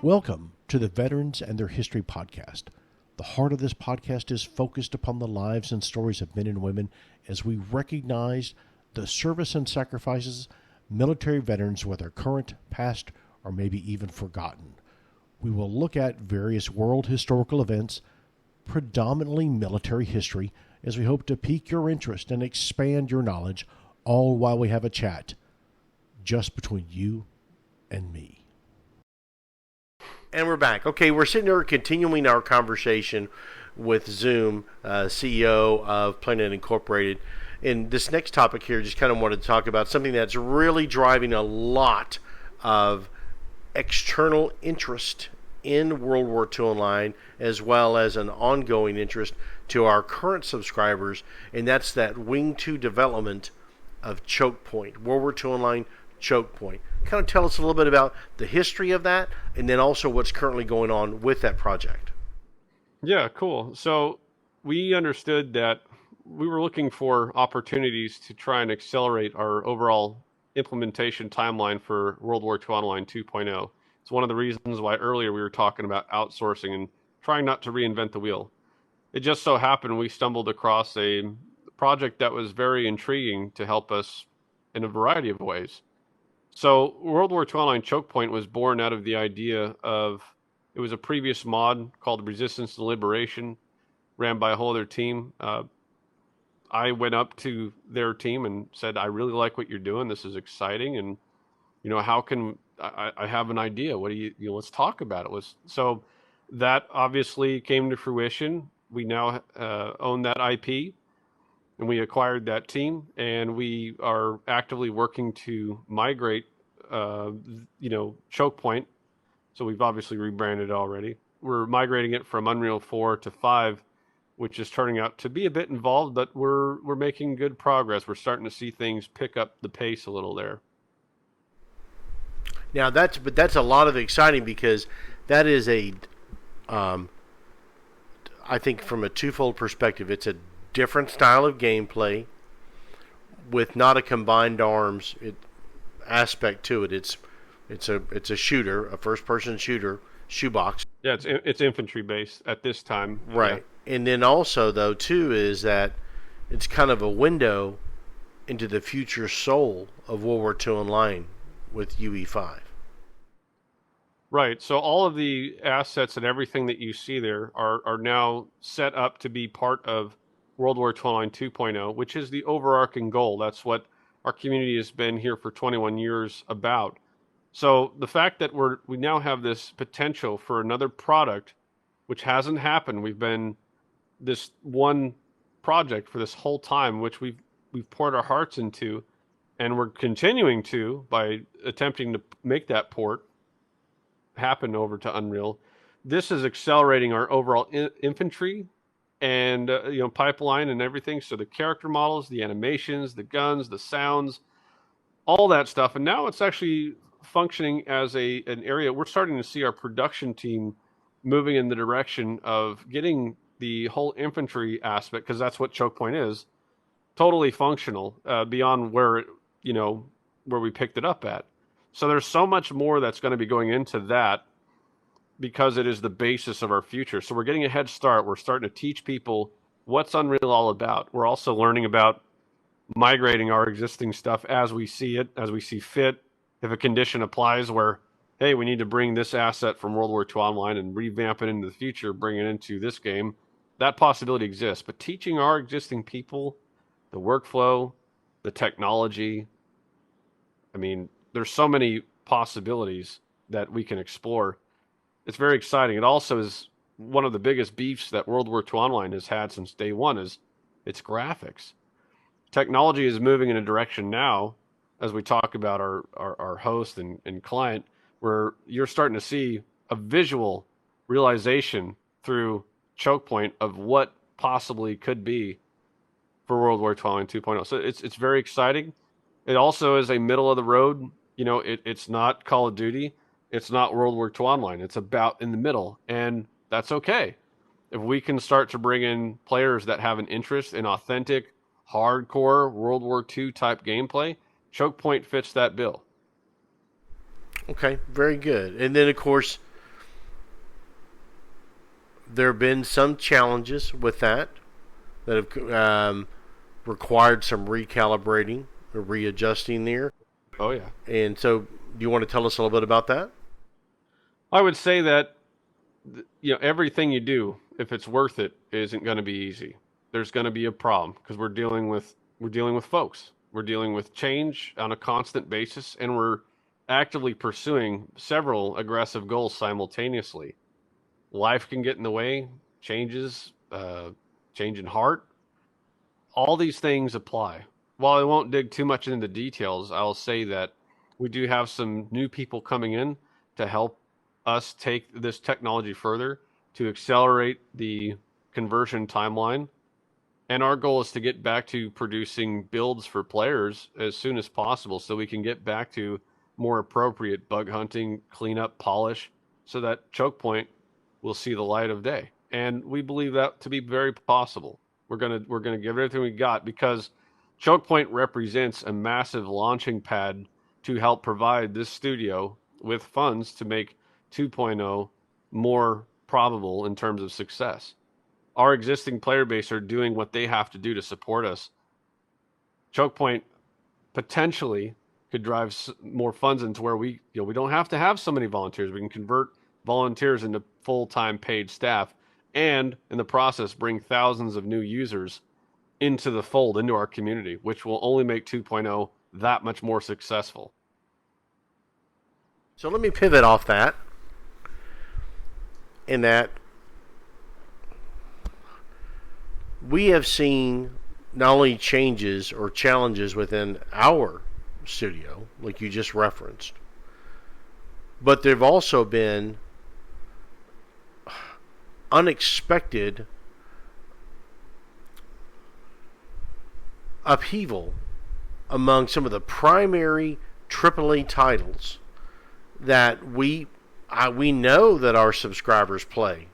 Welcome to the Veterans and Their History podcast. The heart of this podcast is focused upon the lives and stories of men and women as we recognize the service and sacrifices military veterans, whether current, past, or maybe even forgotten. We will look at various world historical events, predominantly military history, as we hope to pique your interest and expand your knowledge, all while we have a chat just between you and me. And we're back. Okay, we're sitting here continuing our conversation with Xoom, CEO of Playnet Incorporated. And this next topic here, just kind of wanted to talk about something that's really driving a lot of external interest in World War II Online, as well as an ongoing interest to our current subscribers, and that's that Wing 2 development of Choke Point, World War II Online Choke Point. Kind of tell us a little bit about the history of that, and then also what's currently going on with that project. Yeah, cool. So we understood that we were looking for opportunities to try and accelerate our overall implementation timeline for World War II Online 2.0. It's one of the reasons why earlier we were talking about outsourcing and trying not to reinvent the wheel. It just so happened we stumbled across a project that was very intriguing to help us in a variety of ways. So World War II Online Choke Point was born out of the idea of, it was a previous mod called Resistance to Liberation, ran by a whole other team. I went up to their team and said, I really like what you're doing. This is exciting. And, how can I have an idea? What do you let's talk about it. So that obviously came to fruition. We now own that IP. And we acquired that team, and we are actively working to migrate, Choke Point. So we've obviously rebranded it already. We're migrating it from Unreal 4 to 5, which is turning out to be a bit involved, but we're making good progress. We're starting to see things pick up the pace a little there. Now that's a lot of exciting, because that is I think from a twofold perspective, it's a different style of gameplay with not a combined arms aspect to it. It's a shooter, a first-person shooter, shoebox. Yeah, it's infantry based at this time. Right. Yeah. And then also, though, too, is that it's kind of a window into the future soul of World War II Online with UE5. Right. So all of the assets and everything that you see there are now set up to be part of World War II Online 2.0, which is the overarching goal. That's what our community has been here for 21 years about. So the fact that we now have this potential for another product, which hasn't happened. We've been this one project for this whole time, which we've poured our hearts into, and we're continuing to by attempting to make that port happen over to Unreal. This is accelerating our overall infantry and pipeline and everything. So the character models, the animations, the guns, the sounds, all that stuff. And now it's actually functioning as an area. We're starting to see our production team moving in the direction of getting the whole infantry aspect, because that's what Choke Point is, totally functional beyond where we picked it up at. So there's so much more that's going to be going into that, because it is the basis of our future. So we're getting a head start. We're starting to teach people what's Unreal all about. We're also learning about migrating our existing stuff as we see it, as we see fit. If a condition applies where, hey, we need to bring this asset from World War II Online and revamp it into the future, bring it into this game, that possibility exists. But teaching our existing people the workflow, the technology, there's so many possibilities that we can explore. It's very exciting. It also is one of the biggest beefs that World War II Online has had since day one is its graphics. Technology is moving in a direction now, as we talk about our host and client, where you're starting to see a visual realization through Choke Point of what possibly could be for World War II Online 2.0. So it's very exciting. It also is a middle of the road. It's not Call of Duty. It's not World War II Online. It's about in the middle, and that's okay. If we can start to bring in players that have an interest in authentic, hardcore World War II type gameplay, Choke Point fits that bill. Okay, very good. And then, of course, there have been some challenges with that have required some recalibrating or readjusting there. Oh, yeah. And so, do you want to tell us a little bit about that? I would say that everything you do, if it's worth it, isn't going to be easy. There's going to be a problem because we're dealing with folks. We're dealing with change on a constant basis, and we're actively pursuing several aggressive goals simultaneously. Life can get in the way, changes, change in heart. All these things apply. While I won't dig too much into the details, I'll say that we do have some new people coming in to help us take this technology further to accelerate the conversion timeline. And our goal is to get back to producing builds for players as soon as possible so we can get back to more appropriate bug hunting, cleanup, polish, so that choke point will see the light of day. And we believe that to be very possible. We're gonna give everything we got because choke point represents a massive launching pad to help provide this studio with funds to make 2.0 more probable in terms of success. Our existing player base are doing what they have to do to support us. Choke point potentially could drive more funds into where we don't have to have so many volunteers. We can convert volunteers into full-time paid staff and in the process bring thousands of new users into the fold, into our community, which will only make 2.0 that much more successful. So let me pivot off that in that we have seen not only changes or challenges within our studio, like you just referenced, but there have also been unexpected upheaval among some of the primary AAA titles that we know that our subscribers play.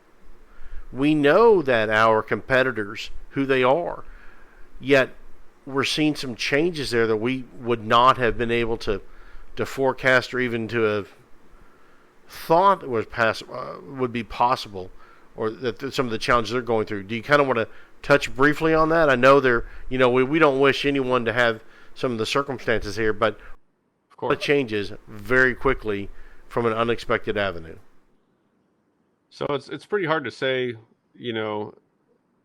We know that our competitors, who they are, yet we're seeing some changes there that we would not have been able to forecast or even to have thought would be possible, or that some of the challenges they're going through. Do you kind of want to touch briefly on that? I know we don't wish anyone to have some of the circumstances here, but of course, it changes very quickly from an unexpected avenue. So it's pretty hard to say.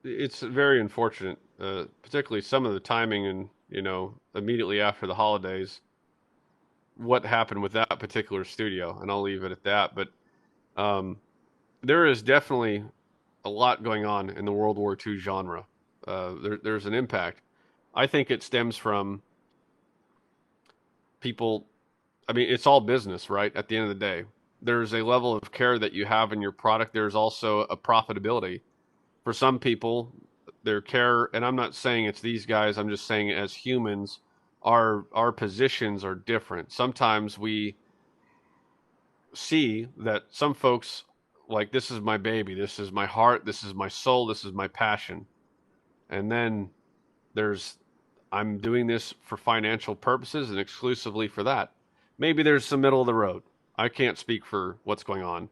It's very unfortunate, particularly some of the timing and immediately after the holidays. What happened with that particular studio, and I'll leave it at that. But there is definitely a lot going on in the World War II genre. There's an impact. I think it stems from people. I mean, it's all business, right? At the end of the day, there's a level of care that you have in your product. There's also a profitability. For some people, their care, and I'm not saying it's these guys, I'm just saying as humans, our positions are different. Sometimes we see that some folks, like, this is my baby, this is my heart, this is my soul, this is my passion. And then I'm doing this for financial purposes and exclusively for that. Maybe there's some middle of the road. I can't speak for what's going on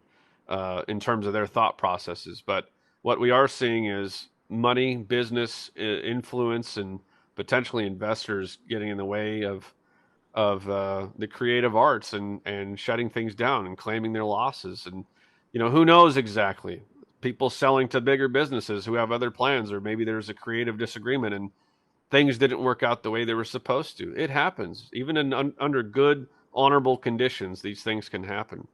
in terms of their thought processes, but what we are seeing is money, business, influence, and potentially investors getting in the way of the creative arts and shutting things down and claiming their losses. And who knows exactly? People selling to bigger businesses who have other plans, or maybe there's a creative disagreement and things didn't work out the way they were supposed to. It happens. Even under good, honorable conditions, these things can happen.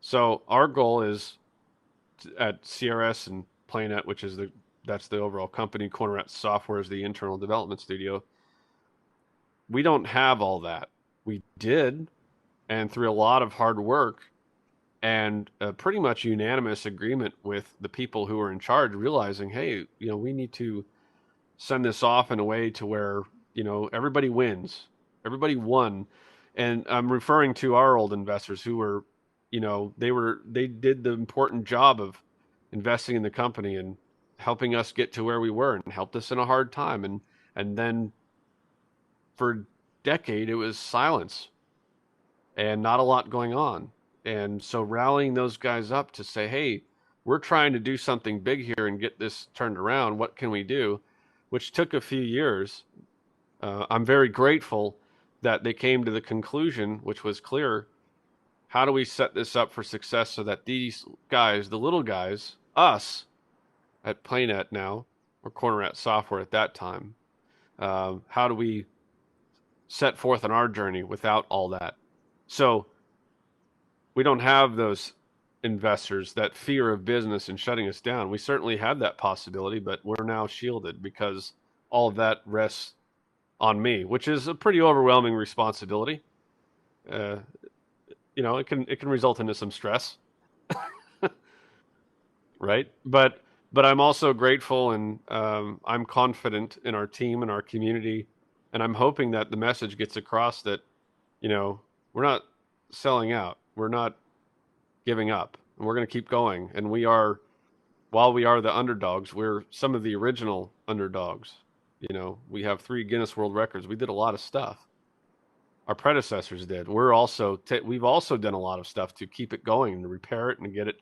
So our goal is at CRS and Playnet, which is that's the overall company. CornerRat Software is the internal development studio. We don't have all that. We did, and through a lot of hard work and a pretty much unanimous agreement with the people who are in charge, realizing, hey, we need to send this off in a way to where everybody wins. Everybody won. And I'm referring to our old investors who were, they did the important job of investing in the company and helping us get to where we were and helped us in a hard time. And then for a decade, it was silence and not a lot going on. And so rallying those guys up to say, hey, we're trying to do something big here and get this turned around. What can we do? Which took a few years. I'm very grateful that they came to the conclusion, which was clear. How do we set this up for success so that these guys, the little guys, us at Playnet now, or Corner Rat Software at that time, how do we set forth on our journey without all that? So we don't have those investors, that fear of business and shutting us down. We certainly had that possibility, but we're now shielded because all of that rests on me, which is a pretty overwhelming responsibility. It can result into some stress, right? But I'm also grateful, and I'm confident in our team and our community, and I'm hoping that the message gets across that, we're not selling out, we're not giving up, and we're going to keep going. And while we are the underdogs, we're some of the original underdogs. We have 3 Guinness World Records. We did a lot of stuff. Our predecessors did. We've also done a lot of stuff to keep it going and to repair it and get it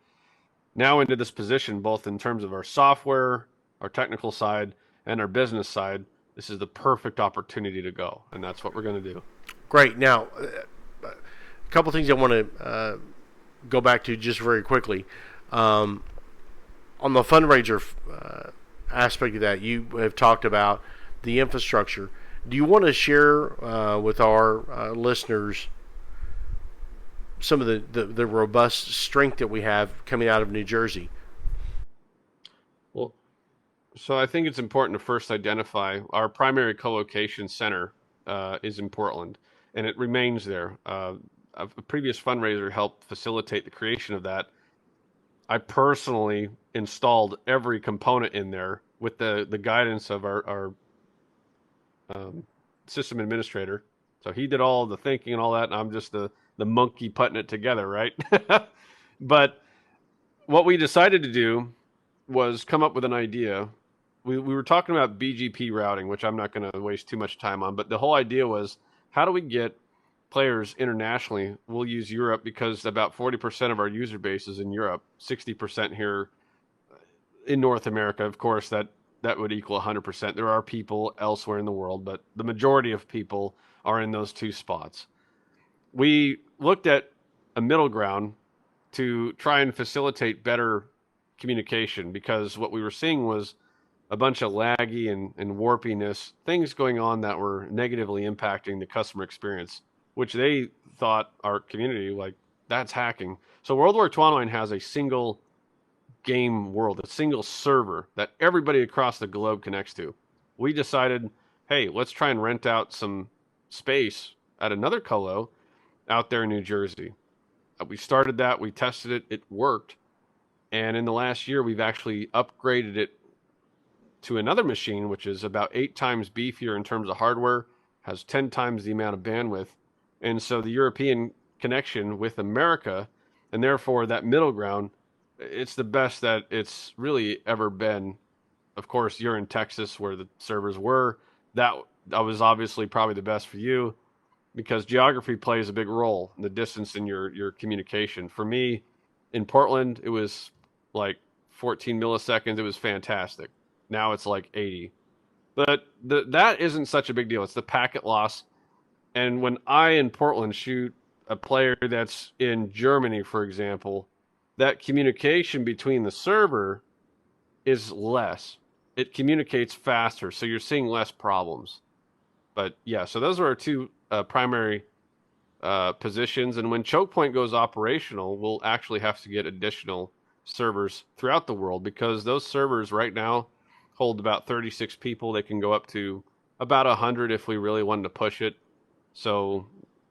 now into this position, both in terms of our software, our technical side, and our business side. This is the perfect opportunity to go, and that's what we're going to do. Great. Now, a couple things I want to go back to just very quickly. On the fundraiser aspect of that, you have talked about the infrastructure. Do you want to share with our listeners some of the robust strength that we have coming out of New Jersey? Well, so I think it's important to first identify our primary co-location center is in Portland, and it remains there. A previous fundraiser helped facilitate the creation of that. I personally installed every component in there with the guidance of our system administrator. So he did all the thinking and all that, and I'm just the monkey putting it together, right? But what we decided to do was come up with an idea. We were talking about BGP routing, which I'm not going to waste too much time on, but the whole idea was, how do we get players internationally? We'll use Europe because about 40% of our user base is in Europe, 60% here in North America. Of course, that would equal 100%. There are people elsewhere in the world, but the majority of people are in those 2 spots. We looked at a middle ground to try and facilitate better communication, because what we were seeing was a bunch of laggy and warpiness, things going on that were negatively impacting the customer experience, which they thought, our community, like, that's hacking. So World War II Online has a single game world, a single server that everybody across the globe connects to. We decided, hey, let's try and rent out some space at another colo out there in New Jersey. We started that, we tested it, it worked. And in the last year, we've actually upgraded it to another machine, which is about 8 times beefier in terms of hardware, has 10 times the amount of bandwidth. And so the European connection with America, and therefore that middle ground, it's the best that it's really ever been. Of course, you're in Texas where the servers were. That was obviously probably the best for you, because geography plays a big role in the distance in your communication. For me, in Portland, it was like 14 milliseconds. It was fantastic. Now it's like 80. But that isn't such a big deal. It's the packet loss. And when I, in Portland, shoot a player that's in Germany, for example, that communication between the server is less. It communicates faster, so you're seeing less problems. But yeah, so those are our 2 primary positions. And when Choke Point goes operational, we'll actually have to get additional servers throughout the world, because those servers right now hold about 36 people. They can go up to about 100 if we really wanted to push it. So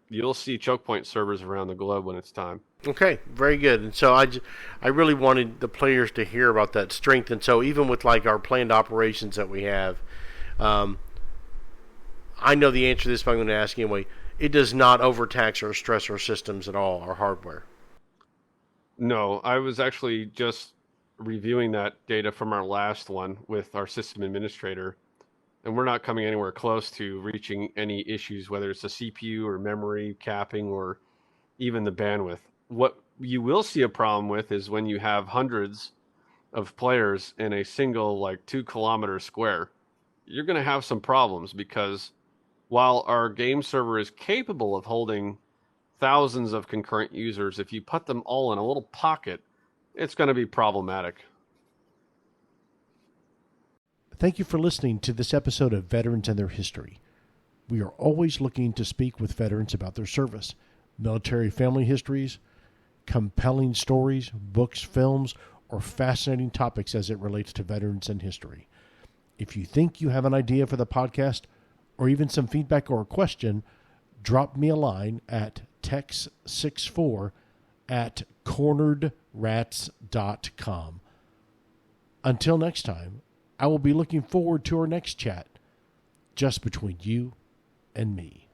you'll see Choke Point servers around the globe when it's time. Okay, very good. And so I really wanted the players to hear about that strength. And so even with like our planned operations that we have, I know the answer to this, but I'm going to ask you anyway. It does not overtax or stress our systems at all, our hardware. No, I was actually just reviewing that data from our last one with our system administrator, and we're not coming anywhere close to reaching any issues, whether it's a CPU or memory capping or even the bandwidth. What you will see a problem with is when you have hundreds of players in a single, like, 2 kilometer square, you're going to have some problems, because while our game server is capable of holding thousands of concurrent users, if you put them all in a little pocket, it's going to be problematic. Thank you for listening to this episode of Veterans and Their History. We are always looking to speak with veterans about their service, military family histories, compelling stories, books, films, or fascinating topics as it relates to veterans and history. If you think you have an idea for the podcast, or even some feedback or a question, drop me a line at tex64@corneredrats.com. Until next time, I will be looking forward to our next chat, just between you and me.